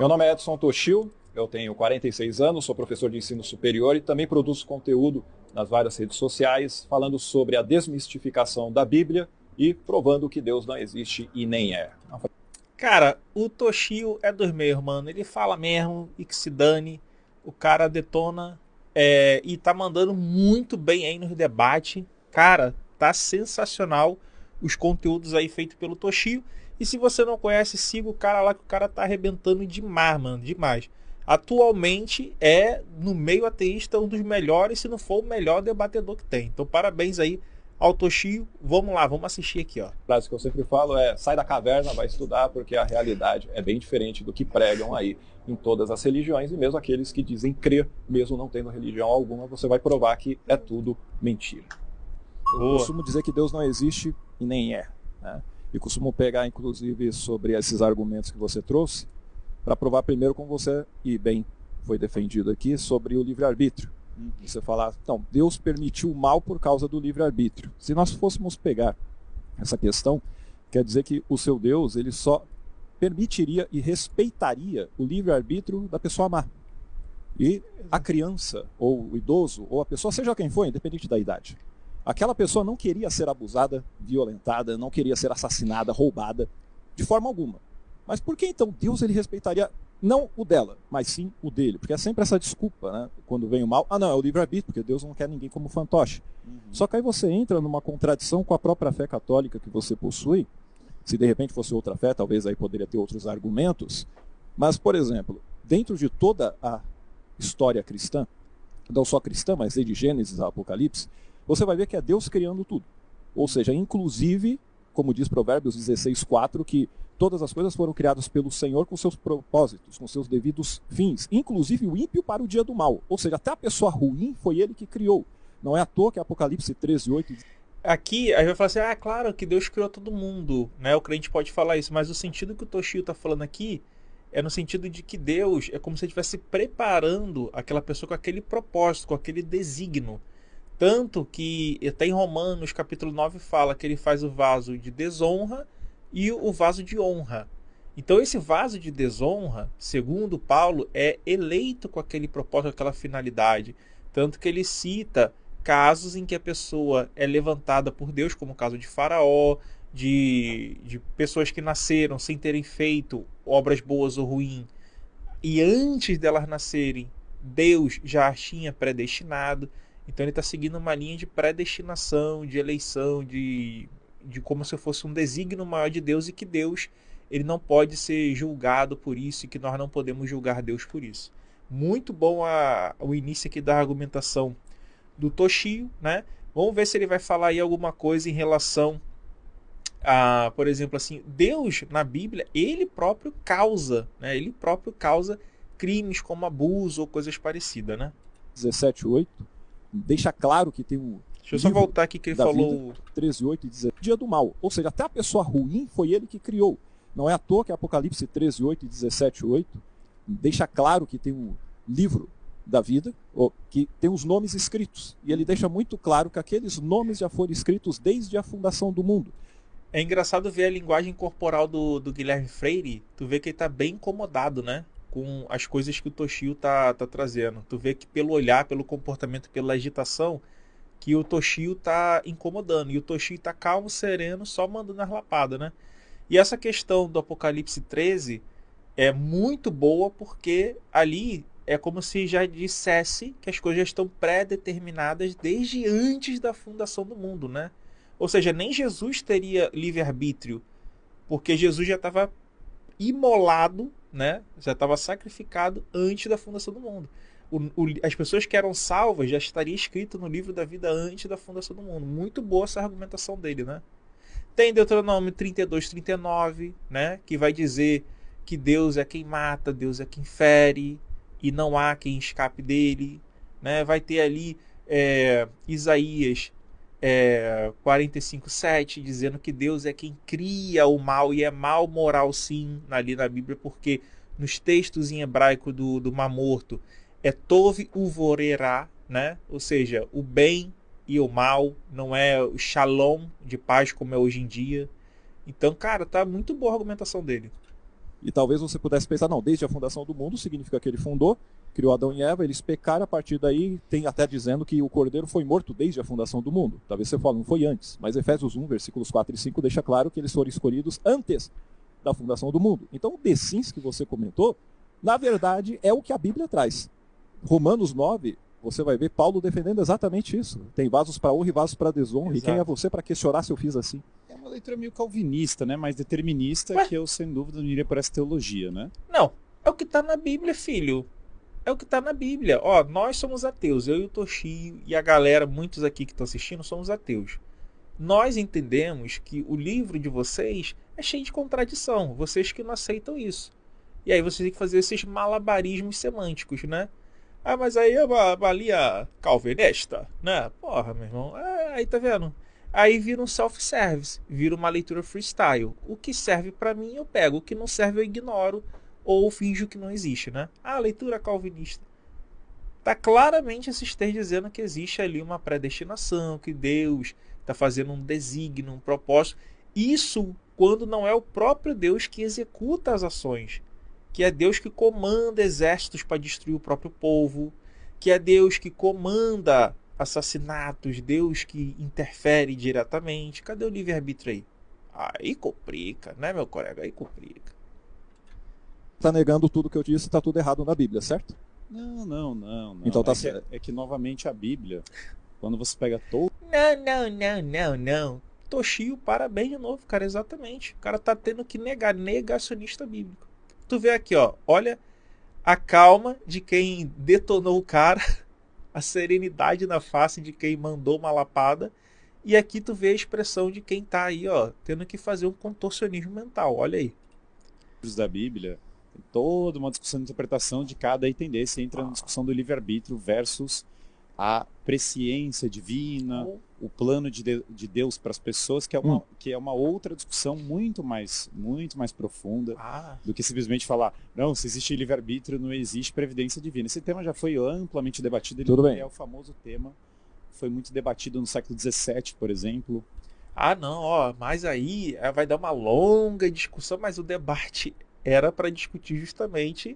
Meu nome é Edson Toshio, eu tenho 46 anos, sou professor de ensino superior e também produzo conteúdo nas várias redes sociais, falando sobre a desmistificação da Bíblia e provando que Deus não existe e nem é. Cara, o Toshio é dos meus, mano. Ele fala mesmo e que se dane. O cara detona e tá mandando muito bem aí nos debates. Cara, tá sensacional os conteúdos aí feitos pelo Toshio. E se você não conhece, siga o cara lá que o cara tá arrebentando demais, mano. Demais. Atualmente é, no meio ateísta, um dos melhores, se não for o melhor debatedor que tem. Então parabéns aí ao Toshio. Vamos lá, vamos assistir aqui, ó. A frase que eu sempre falo é: sai da caverna, vai estudar, porque a realidade é bem diferente do que pregam aí em todas as religiões, e mesmo aqueles que dizem crer, mesmo não tendo religião alguma, você vai provar que é tudo mentira. Eu costumo dizer que Deus não existe e nem é, né? E costumo pegar, inclusive, sobre esses argumentos que você trouxe, para provar primeiro, como você e bem foi defendido aqui, sobre o livre-arbítrio. Você falar, então, Deus permitiu o mal por causa do livre-arbítrio. Se nós fôssemos pegar essa questão, quer dizer que o seu Deus, ele só permitiria e respeitaria o livre-arbítrio da pessoa má. E a criança, ou o idoso, ou a pessoa, seja quem for, independente da idade, aquela pessoa não queria ser abusada, violentada, não queria ser assassinada, roubada, de forma alguma. Mas por que então Deus ele respeitaria não o dela, mas sim o dele? Porque é sempre essa desculpa, né? Quando vem o mal, não, é o livre-arbítrio, porque Deus não quer ninguém como fantoche. Só que aí você entra numa contradição com a própria fé católica que você possui. Se de repente fosse outra fé, talvez aí poderia ter outros argumentos. Mas, por exemplo, dentro de toda a história cristã, não só cristã, mas desde Gênesis a Apocalipse, você vai ver que é Deus criando tudo. Ou seja, inclusive, como diz Provérbios 16:4, que todas as coisas foram criadas pelo Senhor com seus propósitos, com seus devidos fins, inclusive o ímpio para o dia do mal. Ou seja, até a pessoa ruim foi ele que criou. Não é à toa que Apocalipse 13:8 diz... Aqui, a gente vai falar assim, claro que Deus criou todo mundo, né? O crente pode falar isso, mas o sentido que o Toshio tá falando aqui é no sentido de que Deus é como se ele estivesse preparando aquela pessoa com aquele propósito, com aquele desígnio. Tanto que até em Romanos capítulo 9 fala que ele faz o vaso de desonra e o vaso de honra. Então esse vaso de desonra, segundo Paulo, é eleito com aquele propósito, com aquela finalidade. Tanto que ele cita casos em que a pessoa é levantada por Deus, como o caso de Faraó, de pessoas que nasceram sem terem feito obras boas ou ruins, e antes delas nascerem, Deus já as tinha predestinado. Então ele está seguindo uma linha de predestinação, de eleição, de como se fosse um desígnio maior de Deus, e que Deus ele não pode ser julgado por isso, e que nós não podemos julgar Deus por isso. Muito bom o início aqui da argumentação do Toshio, né? Vamos ver se ele vai falar aí alguma coisa em relação a, por exemplo, assim, Deus na Bíblia, ele próprio causa, né? Ele próprio causa crimes como abuso ou coisas parecidas, né? 17:8 deixa claro que tem um... Deixa eu só voltar aqui que ele falou... 13:8 diz dia do mal. Ou seja, até a pessoa ruim foi ele que criou. Não é à toa que Apocalipse 13:8 e 17:8 deixa claro que tem um livro da vida, que tem os nomes escritos. E ele deixa muito claro que aqueles nomes já foram escritos desde a fundação do mundo. É engraçado ver a linguagem corporal do Guilherme Freire. Tu vê que ele tá bem incomodado, né? Com as coisas que o Toshio tá trazendo. Tu vê que pelo olhar, pelo comportamento, pela agitação, que o Toshio tá incomodando. E o Toshio tá calmo, sereno, só mandando as lapadas, né? E essa questão do Apocalipse 13 é muito boa, porque ali é como se já dissesse que as coisas já estão pré-determinadas desde antes da fundação do mundo, né? Ou seja, nem Jesus teria livre-arbítrio, porque Jesus já estava imolado, né? Já estava sacrificado antes da fundação do mundo. As pessoas que eram salvas já estaria escrito no livro da vida antes da fundação do mundo. Muito boa essa argumentação dele, né? Tem Deuteronômio 32:39, né? Que vai dizer que Deus é quem mata, Deus é quem fere, e não há quem escape dele, né? Vai ter ali Isaías 45:7, dizendo que Deus é quem cria o mal, e é mal moral sim, ali na Bíblia, porque nos textos em hebraico do Mar Morto é Tov Uvorerá, né? Ou seja, o bem e o mal, não é o shalom de paz como é hoje em dia. Então, cara, tá muito boa a argumentação dele. E talvez você pudesse pensar, não, desde a fundação do mundo significa que ele fundou, criou Adão e Eva, eles pecaram, a partir daí tem até dizendo que o Cordeiro foi morto desde a fundação do mundo. Talvez você fale, não foi antes, mas Efésios 1, versículos 4 e 5 deixa claro que eles foram escolhidos antes da fundação do mundo. Então o The Sims que você comentou, na verdade é o que a Bíblia traz. Romanos 9, você vai ver Paulo defendendo exatamente isso. Tem vasos para honra e vasos para desonra. Exato. E quem é você para questionar se eu fiz assim? É uma leitura meio calvinista, né? Mais determinista, que eu, sem dúvida, não iria por essa teologia, né? Não, é o que está na Bíblia, filho. É o que está na Bíblia. Ó, nós somos ateus. Eu e o Toshio e a galera, muitos aqui que estão assistindo, somos ateus. Nós entendemos que o livro de vocês é cheio de contradição. Vocês que não aceitam isso. E aí vocês têm que fazer esses malabarismos semânticos, né? Ah, mas aí é uma balia calvinista, né? Porra, meu irmão. Aí tá vendo? Aí vira um self-service, vira uma leitura freestyle. O que serve pra mim eu pego, o que não serve eu ignoro ou finjo que não existe, né? Ah, leitura calvinista. Tá claramente esses textos dizendo que existe ali uma predestinação, que Deus está fazendo um desígnio, um propósito. Isso quando não é o próprio Deus que executa as ações. Que é Deus que comanda exércitos para destruir o próprio povo, que é Deus que comanda assassinatos, Deus que interfere diretamente. Cadê o livre-arbítrio aí? Aí complica, né, meu colega? Aí complica. Está negando tudo que eu disse, está tudo errado na Bíblia, certo? Não. Então tá é certo. É que, novamente, a Bíblia, quando você pega todo... Não. Toshio, parabéns de novo, cara, exatamente. O cara tá tendo que negar, negacionista bíblico. Tu vê aqui, ó, olha a calma de quem detonou o cara, a serenidade na face de quem mandou uma lapada, e aqui tu vê a expressão de quem tá aí, ó, tendo que fazer um contorcionismo mental, olha aí. da Bíblia, tem toda uma discussão de interpretação de cada item desse, entra na discussão do livre-arbítrio versus a presciência divina, o plano de Deus para as pessoas, que é uma outra discussão muito mais profunda do que simplesmente falar, não, se existe livre-arbítrio, não existe previdência divina. Esse tema já foi amplamente debatido, ele é o famoso tema, foi muito debatido no século XVII, por exemplo. Ah, não, ó, mas aí vai dar uma longa discussão, mas o debate era para discutir justamente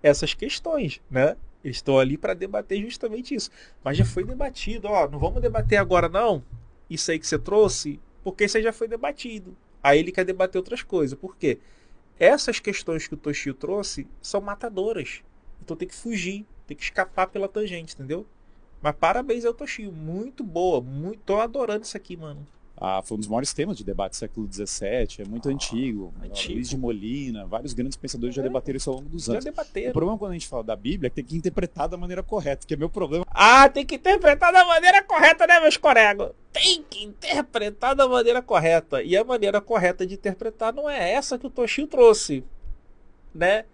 essas questões, né? Eles estão ali para debater justamente isso. Mas já foi debatido, ó, não vamos debater agora não, isso aí que você trouxe, porque isso aí já foi debatido. Aí ele quer debater outras coisas. Por quê? Essas questões que o Toshio trouxe são matadoras. Então tem que fugir, tem que escapar pela tangente, entendeu? Mas parabéns ao Toshio, muito boa, tô adorando isso aqui, mano. Foi um dos maiores temas de debate do século XVII, é muito antigo. Luiz de Molina, vários grandes pensadores já debateram isso ao longo dos anos. Já debateram. O problema quando a gente fala da Bíblia é que tem que interpretar da maneira correta, que é meu problema. Tem que interpretar da maneira correta, né, meus colegas? Tem que interpretar da maneira correta. E a maneira correta de interpretar não é essa que o Toshio trouxe, né?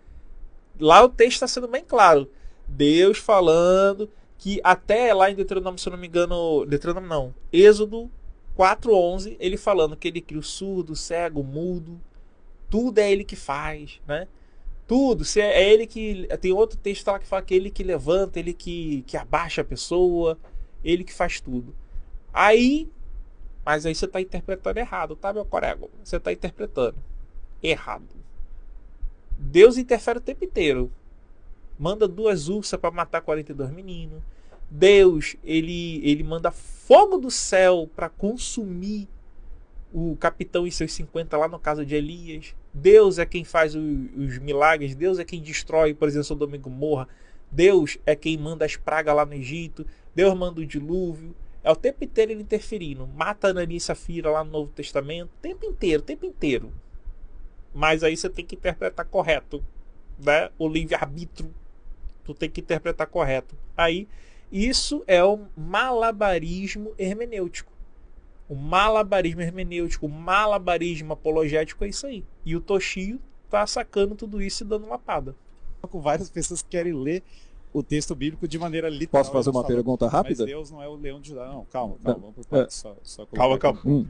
Lá o texto está sendo bem claro. Deus falando que até lá em Deuteronômio, se eu não me engano, Deuteronômio não, Êxodo 4:11, ele falando que ele cria o surdo, o cego, o mudo, tudo é ele que faz, né? Tudo, se é ele que... Tem outro texto lá que fala que é ele que levanta, ele que abaixa a pessoa, ele que faz tudo. Mas aí você está interpretando errado, tá, meu colega? Você está interpretando errado. Deus interfere o tempo inteiro. Manda 2 ursas para matar 42 meninos. Deus, ele manda fogo do céu para consumir o capitão e seus 50 lá no caso de Elias. Deus é quem faz os milagres. Deus é quem destrói, por exemplo, Sodoma e Gomorra. Deus é quem manda as pragas lá no Egito. Deus manda o dilúvio. É o tempo inteiro ele interferindo. Mata Ananias e Safira lá no Novo Testamento. O tempo inteiro. Mas aí você tem que interpretar correto, né? O livre-arbítrio. Tu tem que interpretar correto. Aí, isso é o malabarismo hermenêutico. O malabarismo hermenêutico, o malabarismo apologético é isso aí. E o Toshio tá sacando tudo isso e dando lapada. Com várias pessoas que querem ler o texto bíblico de maneira literal. Posso fazer uma pergunta rápida? Mas Deus não é o leão de Judá. Não, calma, vamos por partes. Calma.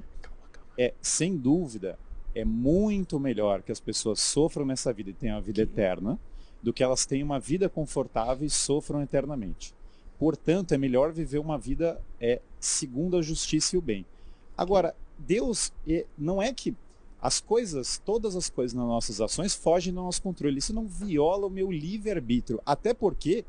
Sem dúvida, é muito melhor que as pessoas sofram nessa vida e tenham a vida eterna do que elas tenham uma vida confortável e sofram eternamente. Portanto, é melhor viver uma vida segundo a justiça e o bem. Agora, Deus não é que As coisas, todas as coisas nas nossas ações fogem do nosso controle. Isso não viola o meu livre-arbítrio. Até porque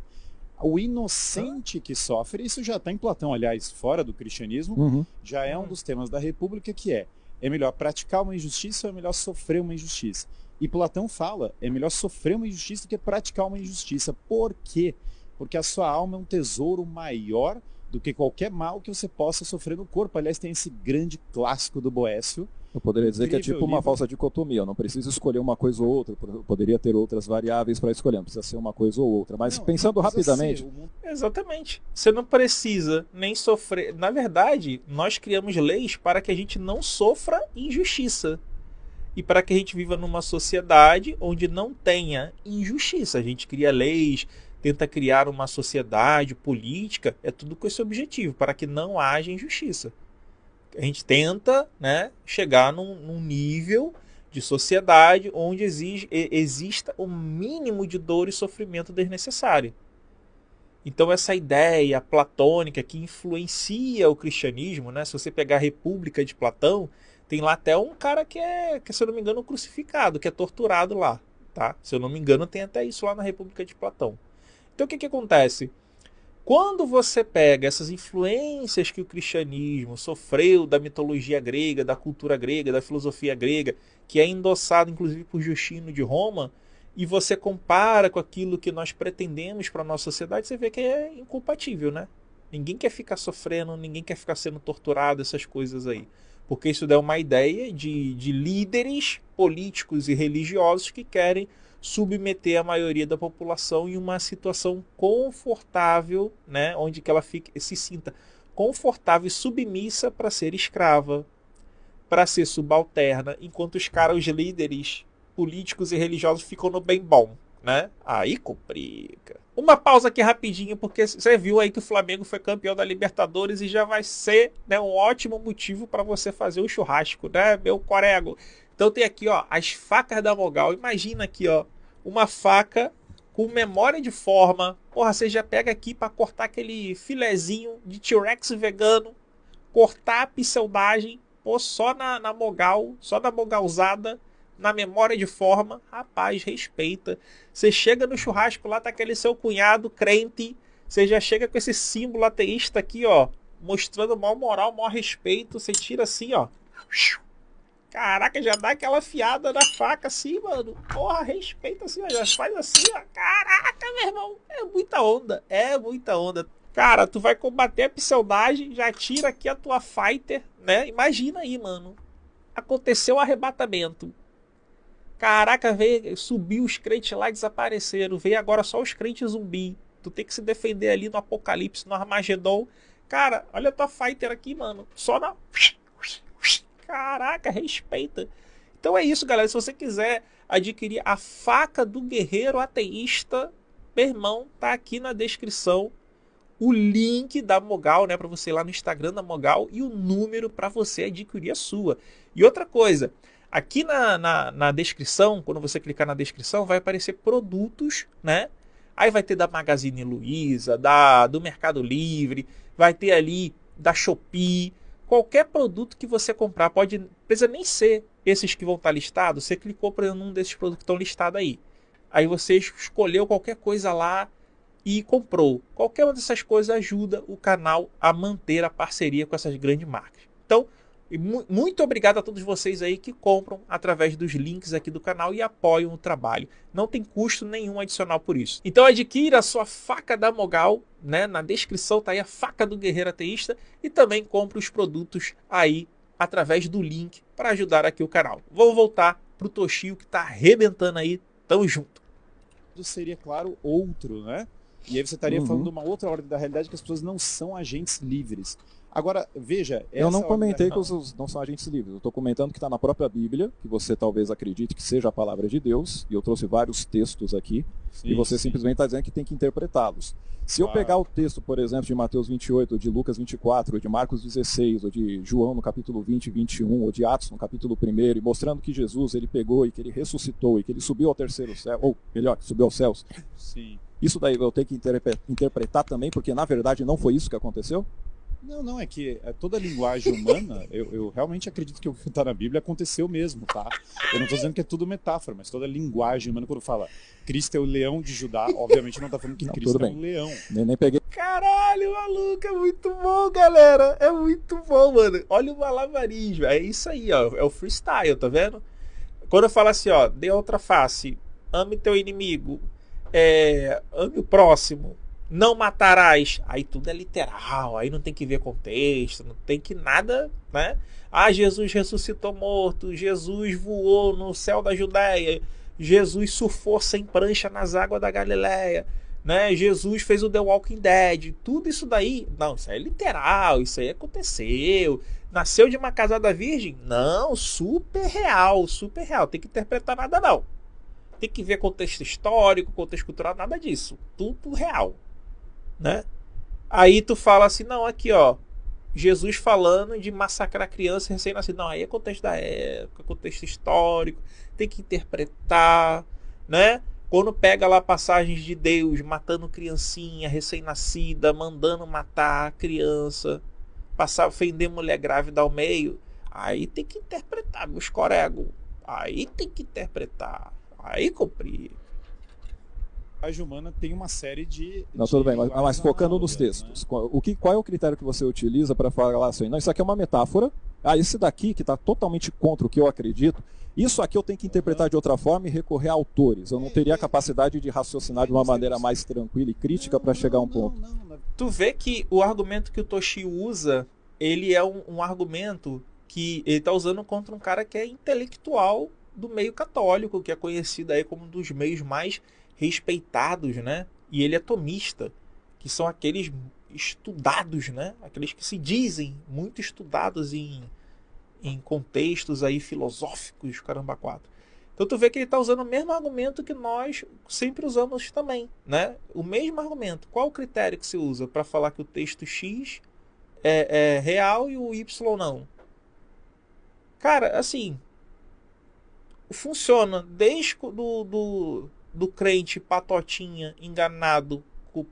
o inocente que sofre, isso já está em Platão, aliás, fora do cristianismo, já é um dos temas da República, que é melhor praticar uma injustiça ou é melhor sofrer uma injustiça? E Platão fala, é melhor sofrer uma injustiça do que praticar uma injustiça. Por quê? Porque a sua alma é um tesouro maior do que qualquer mal que você possa sofrer no corpo. Aliás, tem esse grande clássico do Boécio. Eu poderia dizer que é tipo uma falsa dicotomia. Eu não preciso escolher uma coisa ou outra. Eu poderia ter outras variáveis para escolher. Não precisa ser uma coisa ou outra. Mas pensando rapidamente... Exatamente. Você não precisa nem sofrer. Na verdade, nós criamos leis para que a gente não sofra injustiça. E para que a gente viva numa sociedade onde não tenha injustiça. A gente cria leis, tenta criar uma sociedade política, é tudo com esse objetivo, para que não haja injustiça. A gente tenta, né, chegar num nível de sociedade onde exista o mínimo de dor e sofrimento desnecessário. Então essa ideia platônica que influencia o cristianismo, né, se você pegar a República de Platão, tem lá até um cara que se eu não me engano, crucificado, que é torturado lá. Tá? Se eu não me engano, tem até isso lá na República de Platão. Então o que acontece? Quando você pega essas influências que o cristianismo sofreu da mitologia grega, da cultura grega, da filosofia grega, que é endossado inclusive por Justino de Roma, e você compara com aquilo que nós pretendemos para a nossa sociedade, você vê que é incompatível, né? Ninguém quer ficar sofrendo, ninguém quer ficar sendo torturado, essas coisas aí. Porque isso dá uma ideia de líderes políticos e religiosos que querem submeter a maioria da população em uma situação confortável, né, onde que ela se sinta confortável e submissa para ser escrava, para ser subalterna, enquanto os caras, os líderes políticos e religiosos ficam no bem bom, né? Aí complica. Uma pausa aqui rapidinho, porque você viu aí que o Flamengo foi campeão da Libertadores e já vai ser, né, um ótimo motivo para você fazer o churrasco, né, meu corego? Então tem aqui, ó, as facas da Mogal. Imagina aqui, ó, uma faca com memória de forma. Porra, você já pega aqui para cortar aquele filezinho de T-Rex vegano, cortar a pixelagem, pô, só na Mogal, só na Mogalzada, na memória de forma. Rapaz, respeita. Você chega no churrasco lá, tá aquele seu cunhado crente, você já chega com esse símbolo ateísta aqui, ó, mostrando maior moral, maior respeito. Você tira assim, ó. Caraca, já dá aquela fiada na faca assim, mano. Porra, respeita assim, ó. Já faz assim, ó. Caraca, meu irmão. É muita onda. É muita onda. Cara, tu vai combater a pseudagem, já tira aqui a tua fighter, né? Imagina aí, mano. Aconteceu o arrebatamento. Caraca, veio, subiu os crentes lá e desapareceram. Veio agora só os crentes zumbi. Tu tem que se defender ali no Apocalipse, no Armagedon. Cara, olha a tua fighter aqui, mano. Só na... Caraca, respeita. Então é isso, galera. Se você quiser adquirir a faca do guerreiro ateísta, meu irmão, tá aqui na descrição o link da Mogal, né, para você ir lá no Instagram da Mogal e o número para você adquirir a sua. E outra coisa, aqui na descrição, quando você clicar na descrição, vai aparecer produtos, né? Aí vai ter da Magazine Luiza, do Mercado Livre, vai ter ali da Shopee. Qualquer produto que você comprar, precisa nem ser esses que vão estar listados. Você clicou para um desses produtos que estão listados aí. Aí você escolheu qualquer coisa lá e comprou. Qualquer uma dessas coisas ajuda o canal a manter a parceria com essas grandes marcas. Então, muito obrigado a todos vocês aí que compram através dos links aqui do canal e apoiam o trabalho. Não tem custo nenhum adicional por isso. Então adquira a sua faca da Mogal, né? Na descrição tá aí a faca do guerreiro ateísta e também compre os produtos aí através do link para ajudar aqui o canal. Vou voltar pro Toshio que tá arrebentando aí. Tamo junto. Seria, claro, outro, né? E aí você estaria falando de uma outra ordem da realidade, que as pessoas não são agentes livres. Agora, veja... Eu não comentei que os não são agentes livres. Eu estou comentando que está na própria Bíblia, que você talvez acredite que seja a palavra de Deus, e eu trouxe vários textos aqui, e você simplesmente está dizendo que tem que interpretá-los. Se eu pegar o texto, por exemplo, de Mateus 28, ou de Lucas 24, ou de Marcos 16, ou de João no capítulo 20 e 21, ou de Atos no capítulo 1, e mostrando que Jesus ele pegou e que ele ressuscitou, e que ele subiu ao terceiro céu, ou melhor, subiu aos céus, sim. Isso daí eu tenho que interpretar também, porque na verdade não foi isso que aconteceu? Não, é que toda a linguagem humana, eu realmente acredito que o que está na Bíblia aconteceu mesmo, tá? Eu não estou dizendo que é tudo metáfora, mas toda a linguagem humana, quando fala Cristo é o leão de Judá, obviamente não está falando que Não, Cristo tudo é bem. um leão. Nem peguei. Caralho, maluco, é muito bom, galera. É muito bom, mano. Olha o malabarismo. É isso aí, ó. É o freestyle, tá vendo? Quando eu falo assim, ó, dê outra face, ame teu inimigo, ame o próximo, não matarás. Aí tudo é literal, aí não tem que ver contexto, não tem que nada, né? Ah, Jesus ressuscitou morto, Jesus voou no céu da Judéia, Jesus surfou sem prancha nas águas da Galileia, né? Jesus fez o The Walking Dead. Tudo isso daí, não, isso aí é literal, isso aí aconteceu. Nasceu de uma casada virgem? Não, super real, super real. Tem que interpretar nada não. Tem que ver contexto histórico, contexto cultural, nada disso. Tudo real, né? Aí tu fala assim, não, aqui ó, Jesus falando de massacrar criança recém-nascida. Não, aí é contexto da época, contexto histórico, tem que interpretar, né? Quando pega lá passagens de Deus matando criancinha recém-nascida, mandando matar a criança, passar, ofender mulher grávida ao meio, aí tem que interpretar, meus colegas. Aí tem que interpretar. Aí compreende. A linguagem humana tem uma série de... Não, tudo bem, mas linguagens focando nos análogas, textos. né? Qual é o critério que você utiliza para falar assim? Não, isso aqui é uma metáfora. Ah, esse daqui, que está totalmente contra o que eu acredito, isso aqui eu tenho que interpretar de outra forma e recorrer a autores. Eu não teria a capacidade de raciocinar de uma maneira mais tranquila e crítica para chegar a um ponto. Tu vê que o argumento que o Toshio usa, ele é um argumento que ele está usando contra um cara que é intelectual do meio católico, que é conhecido aí como um dos meios mais respeitados, né? E ele é tomista, que são aqueles estudados, né? Aqueles que se dizem muito estudados em contextos aí filosóficos, caramba, quatro. Então tu vê que ele está usando o mesmo argumento que nós sempre usamos também, né? O mesmo argumento. Qual o critério que se usa para falar que o texto X é real e o Y não? Cara, assim, funciona desde do crente patotinha enganado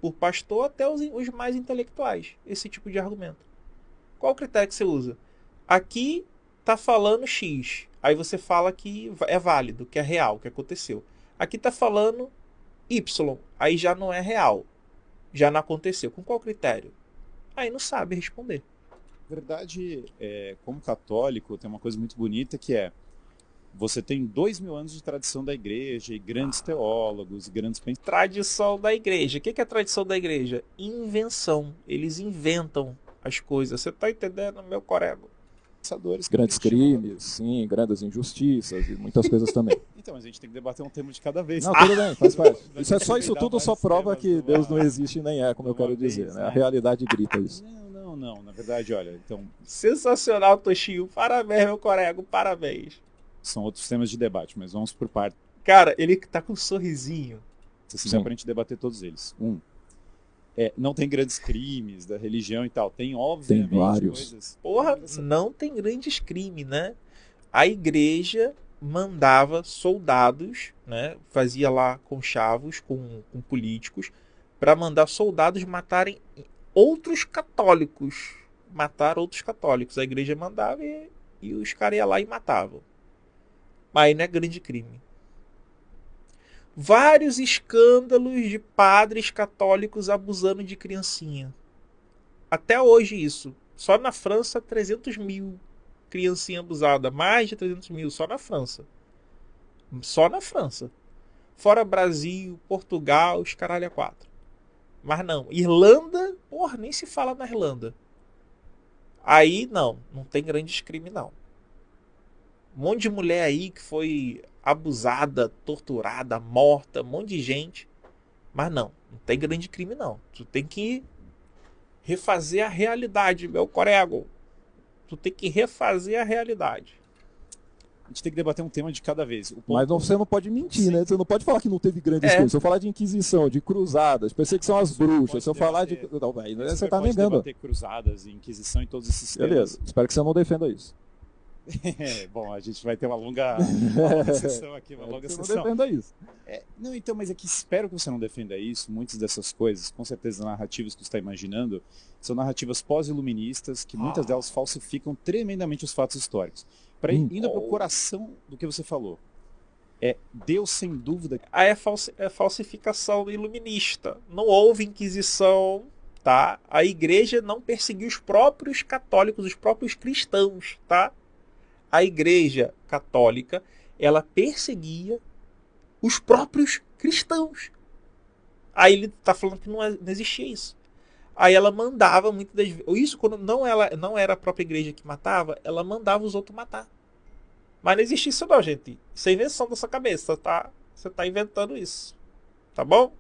por pastor até os mais intelectuais, esse tipo de argumento. Qual o critério que você usa? Aqui tá falando X, aí você fala que é válido, que é real, que aconteceu. Aqui tá falando Y, aí já não é real, já não aconteceu. Com qual critério? Aí não sabe responder. Na verdade, como católico, tem uma coisa muito bonita que é: você tem 2000 anos de tradição da igreja, e grandes teólogos, e grandes pensadores. Tradição da igreja. O que é tradição da igreja? Invenção. Eles inventam as coisas. Você tá entendendo, meu corego? Grandes crimes, sim, grandes injustiças e muitas coisas também. Então, a gente tem que debater um tema de cada vez. Não, tudo bem, faz parte. Isso tudo só prova que Deus não existe nem é, como eu quero dizer. Né? A realidade grita isso. Não. Na verdade, olha, então... Sensacional, Toshio. Parabéns, meu corego. Parabéns. São outros temas de debate, mas vamos por parte. Cara, ele tá com um sorrisinho. Se dá pra gente debater todos eles. Não tem grandes crimes da religião e tal. Tem, obviamente, tem vários. Coisas... Porra, não tem grandes crimes, né? A igreja mandava soldados, né? Fazia lá conchavos com políticos para mandar soldados matarem outros católicos. Matar outros católicos. A igreja mandava e os caras iam lá e matavam. Mas aí não é grande crime. Vários escândalos de padres católicos abusando de criancinha. Até hoje isso. Só na França, 300 mil criancinha abusada. Mais de 300 mil, só na França. Só na França. Fora Brasil, Portugal, os caralho a quatro. Mas não. Irlanda, porra, nem se fala na Irlanda. Aí não tem grandes crimes não. Um monte de mulher aí que foi abusada, torturada, morta, um monte de gente. Mas não tem grande crime não. Tu tem que refazer a realidade, meu corego. Tu tem que refazer a realidade. A gente tem que debater um tema de cada vez. Mas você não pode mentir, né? Você não pode falar que não teve grandes coisas. Se eu falar de Inquisição, de cruzadas, perseguição às bruxas, se eu falar de... Não, véio, você tá negando. Debater cruzadas e Inquisição e todos esses temas. Beleza, espero que você não defenda isso. Bom, a gente vai ter uma longa sessão aqui, uma longa Você não sessão. defenda isso. Não, então, mas é que espero que você não defenda isso. Muitas dessas coisas, com certeza, narrativas que você está imaginando, são narrativas pós-iluministas que muitas delas falsificam tremendamente os fatos históricos. Indo para o coração do que você falou. Deus, sem dúvida... Aí é falsificação iluminista. Não houve inquisição, tá? A igreja não perseguiu os próprios católicos, os próprios cristãos, tá? A igreja católica, ela perseguia os próprios cristãos. Aí ele está falando que não existia isso. Aí ela mandava muitas das vezes. Isso quando não era a própria igreja que matava, ela mandava os outros matar. Mas não existe isso não, gente. Isso é invenção da sua cabeça, tá? Você está inventando isso. Tá bom?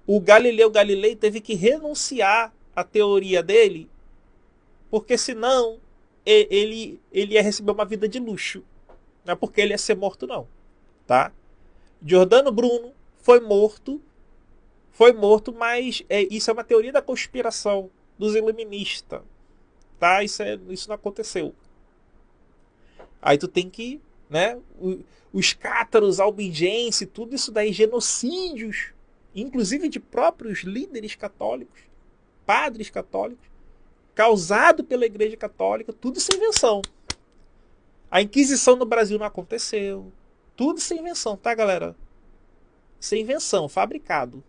O Galileu Galilei teve que renunciar à teoria dele, porque senão ele ia receber uma vida de luxo. Não é porque ele ia ser morto, não. Tá? Giordano Bruno foi morto, mas isso é uma teoria da conspiração dos iluministas. Tá? Isso não aconteceu. Aí tu tem que, né? Os cátaros albigenses, tudo isso daí, genocídios, inclusive de próprios líderes católicos, padres católicos, causado pela Igreja Católica, tudo isso é invenção. A Inquisição no Brasil não aconteceu. Tudo isso é invenção, tá, galera? Isso é invenção, fabricado.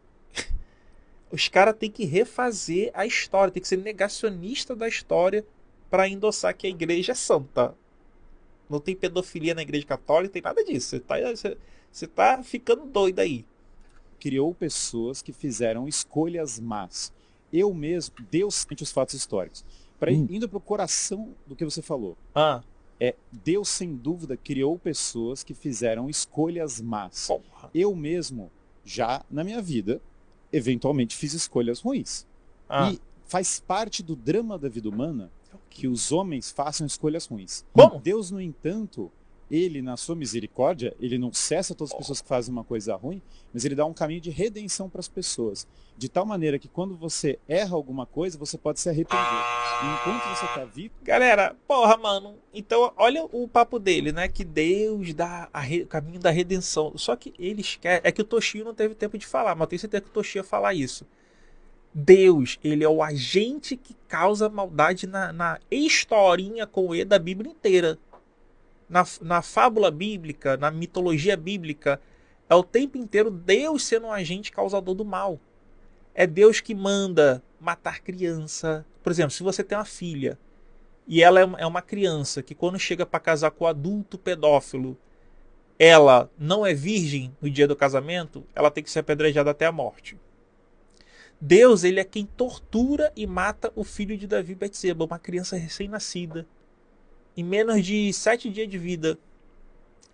Os caras têm que refazer a história, tem que ser negacionista da história para endossar que a igreja é santa. Não tem pedofilia na Igreja Católica, tem nada disso. Você tá ficando doido aí. Criou pessoas que fizeram escolhas más. Eu mesmo, Deus sente os fatos históricos. Indo para o coração do que você falou. Deus, sem dúvida, criou pessoas que fizeram escolhas más. Porra. Eu mesmo, já na minha vida, eventualmente fiz escolhas ruins. E faz parte do drama da vida humana que os homens façam escolhas ruins. Como? Deus, no entanto, ele, na sua misericórdia, ele não cessa todas as pessoas que fazem uma coisa ruim, mas ele dá um caminho de redenção para as pessoas. De tal maneira que quando você erra alguma coisa, você pode se arrepender. E enquanto você está vivo... Galera, porra, mano. Então, olha o papo dele, né? Que Deus dá o caminho da redenção. Só que eles querem... É que o Toshio não teve tempo de falar, mas eu tenho certeza que o Toshio ia falar isso. Deus, ele é o agente que causa maldade na historinha com E da Bíblia inteira. Na fábula bíblica, na mitologia bíblica, é o tempo inteiro Deus sendo um agente causador do mal. É Deus que manda matar criança. Por exemplo, se você tem uma filha e ela é uma criança que quando chega para casar com o adulto pedófilo, ela não é virgem no dia do casamento, ela tem que ser apedrejada até a morte. Deus, ele é quem tortura e mata o filho de Davi e Betseba, uma criança recém-nascida. Em menos de 7 dias de vida.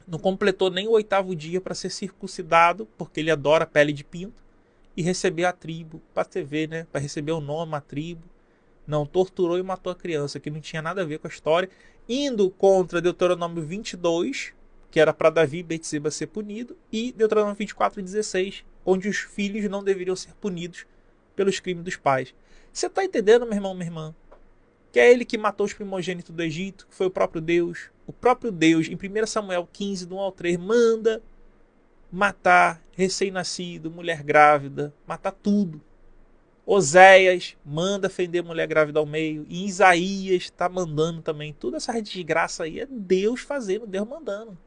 Não completou nem o 8º dia para ser circuncidado, porque ele adora a pele de pinto, e receber a tribo, para você ver, né? Para receber o nome, a tribo. Não, torturou e matou a criança, que não tinha nada a ver com a história. Indo contra Deuteronômio 22, que era para Davi e Betseba ser punido, e Deuteronômio 24:16, onde os filhos não deveriam ser punidos pelos crimes dos pais. Você está entendendo, meu irmão, minha irmã? Que é ele que matou os primogênitos do Egito, que foi o próprio Deus. O próprio Deus, em 1 Samuel 15, do 1 ao 3, manda matar recém-nascido, mulher grávida, matar tudo. Oséias manda fender mulher grávida ao meio. E Isaías está mandando também. Toda essa desgraça aí é Deus fazendo, Deus mandando.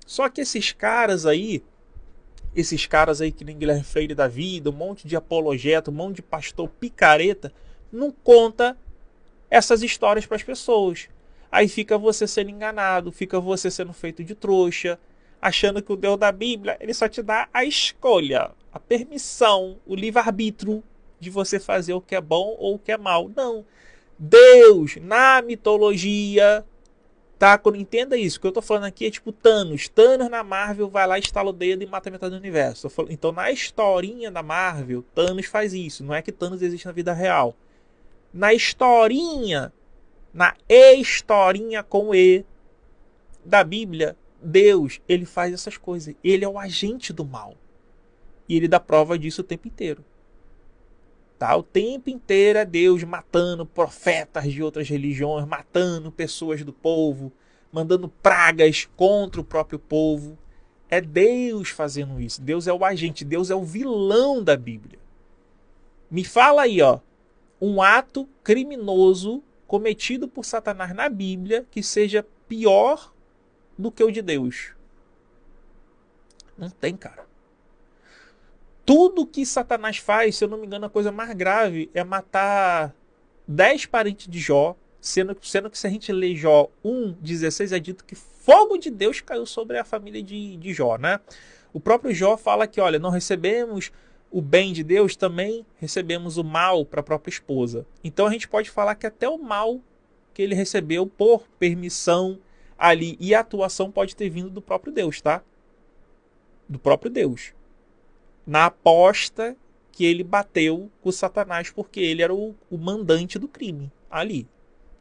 Só que esses caras aí que nem Guilherme Freire da vida, um monte de apologeta, um monte de pastor picareta, não conta essas histórias para as pessoas. Aí fica você sendo enganado, fica você sendo feito de trouxa, achando que o Deus da Bíblia, ele só te dá a escolha, a permissão, o livre-arbítrio de você fazer o que é bom ou o que é mal. Não. Deus, na mitologia, tá? Quando entenda isso, o que eu tô falando aqui é tipo Thanos. Thanos na Marvel vai lá, estala o dedo e mata metade do universo. Então na historinha da Marvel, Thanos faz isso. Não é que Thanos existe na vida real. Na historinha com E da Bíblia, Deus, ele faz essas coisas. Ele é o agente do mal. E ele dá prova disso o tempo inteiro. Tá? O tempo inteiro é Deus matando profetas de outras religiões, matando pessoas do povo, mandando pragas contra o próprio povo. É Deus fazendo isso. Deus é o agente, Deus é o vilão da Bíblia. Me fala aí, ó, um ato criminoso cometido por Satanás na Bíblia que seja pior do que o de Deus. Não tem, cara. Tudo que Satanás faz, se eu não me engano, a coisa mais grave é matar 10 parentes de Jó, sendo que se a gente ler Jó 1,16, é dito que fogo de Deus caiu sobre a família de Jó, né? O próprio Jó fala que, olha, não recebemos o bem de Deus, também recebemos o mal para a própria esposa. Então a gente pode falar que até o mal que ele recebeu por permissão ali e atuação pode ter vindo do próprio Deus, tá? Do próprio Deus. Na aposta que ele bateu com Satanás, porque ele era o mandante do crime ali.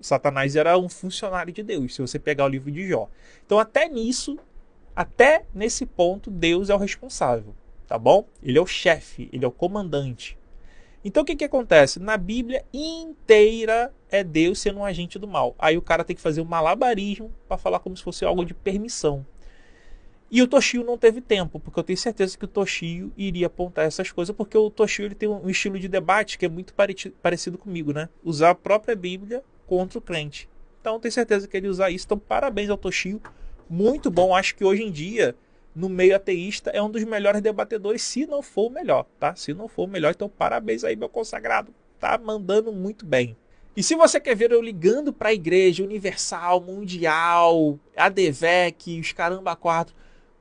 Satanás era um funcionário de Deus, se você pegar o livro de Jó. Então até nisso, até nesse ponto, Deus é o responsável, tá bom? Ele é o chefe, ele é o comandante. Então o que acontece? Na Bíblia inteira é Deus sendo um agente do mal. Aí o cara tem que fazer um malabarismo para falar como se fosse algo de permissão. E o Toshio não teve tempo, porque eu tenho certeza que o Toshio iria apontar essas coisas, porque o Toshio ele tem um estilo de debate que é muito parecido comigo, né? Usar a própria Bíblia contra o crente. Então eu tenho certeza que ele ia usar isso. Então parabéns ao Toshio, muito bom. Acho que hoje em dia, no meio ateísta, é um dos melhores debatedores, se não for o melhor, tá? Se não for o melhor, então parabéns aí, meu consagrado. Tá mandando muito bem. E se você quer ver eu ligando para a Igreja Universal, Mundial, ADVEC, os caramba 4,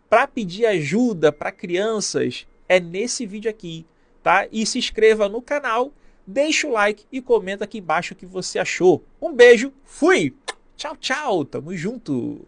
para pedir ajuda para crianças, é nesse vídeo aqui, tá? E se inscreva no canal, deixa o like e comenta aqui embaixo o que você achou. Um beijo, fui! Tchau, tchau, tamo junto!